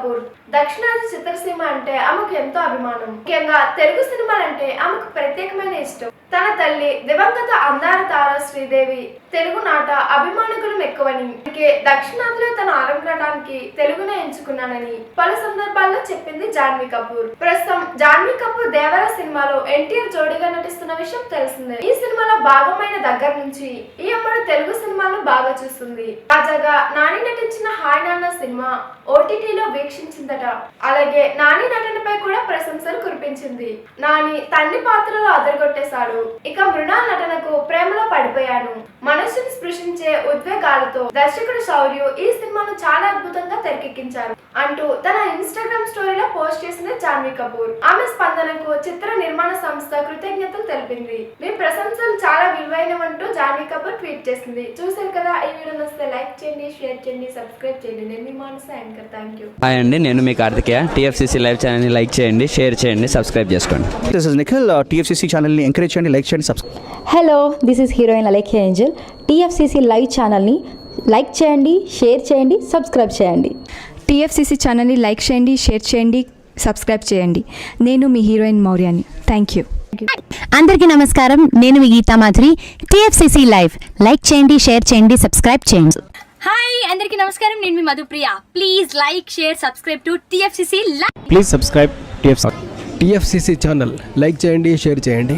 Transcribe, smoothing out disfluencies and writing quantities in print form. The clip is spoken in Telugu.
కపూర్. దక్షిణాది చిత్రసీమ అంటే ఆమెకు ఎంతో అభిమానం. ముఖ్యంగా తెలుగు సినిమాలంటే ఆమెకు ప్రత్యేకమైన ఇష్టం. తన తల్లి దివంగత అందాల తార శ్రీదేవి తెలుగు నాట అభిమానికులు ఎక్కువని, దక్షిణాదిలో తన ఆరంభడానికి తెలుగునే ఎంచుకున్నానని పలు సందర్భాల్లో చెప్పింది జాన్వీ కపూర్. ప్రస్తుతం జాన్వీ కపూర్ దేవర సినిమాలో ఎన్టీఆర్ జోడీగా నటిస్తున్న విషయం తెలిసిందే. ఈ సినిమాలో భాగమైన దగ్గర నుంచి ఈ అమ్మడు తెలుగు సినిమాను బాగా చూస్తుంది. తాజాగా నాని నటించిన హాయ్ నాన్న సినిమా ఓటీటీలో వీక్షించిందట. అలాగే నాని నటనపై కూడా ప్రశంసలు కురిపించింది. నాని తండ్రి పాత్రలో అదరగొట్టేశాడు. ఇక మృణాల్ నటనకు ప్రేమలో పడిపోయాను. మనసుని స్పృశించే ఉద్వేగాలతో దర్శకుడు శౌర్య ఈ సినిమాను చాలా అద్భుతంగా తెరకెక్కించారు అంటూ తన ఇన్స్టాగ్రామ్ స్టోరీలో పోస్ట్ చేసింది జాన్వీ కపూర్. ఆమె స్పందనకు చిత్ర నిర్మాణ సంస్థ కృతజ్ఞతలు తెలిపింది. మీ ప్రశంసలు చాలా విలువైనవంటూ జాన్వీ కపూర్ ట్వీట్ చేసింది. చూసారు కదా, ఈ వీడియో నచ్చితే లైక్ చేయండి, షేర్ చేయండి, సబ్స్క్రైబ్ చేయండి. నేను మీ Manasa anchor. Thank you. Hi అండి, నేను మీ కార్తికేయ. టీఎఫ్సీసీ లైవ్ ఛానల్ని లైక్ చేయండి, షేర్ చేయండి, సబ్స్క్రైబ్ చేసుకోండి. This is Nikhil. టీఎఫ్సీసీ ఛానల్ని ఎంకరేజ్ చేయండి, లైక్ చేయండి, subscribe. Hello, this is heroine Alekhya Angel. TFCC live ఛానల్ని లైక్ చేయండి, షేర్ చేయండి, సబ్స్క్రైబ్ చేయండి. టీఎఫ్సీసీ ఛానల్ని లైక్ చేయండి, షేర్ చేయండి, సబ్స్క్రైబ్ చేయండి. నేను మీ హీరోయిన్ మౌర్యాని. Thank you. అందరికీ నమస్కారం, నేను మీ Geetha Madhuri. TFCC live like చేయండి, షేర్ చేయండి, సబ్స్క్రైబ్ చేయండి. హాయ్ అందరికీ నమస్కారం, నేను మీ Madhupriya. Please like share subscribe to TFCC live. Please subscribe TFCC channel. Like చేయండి, షేర్ చేయండి.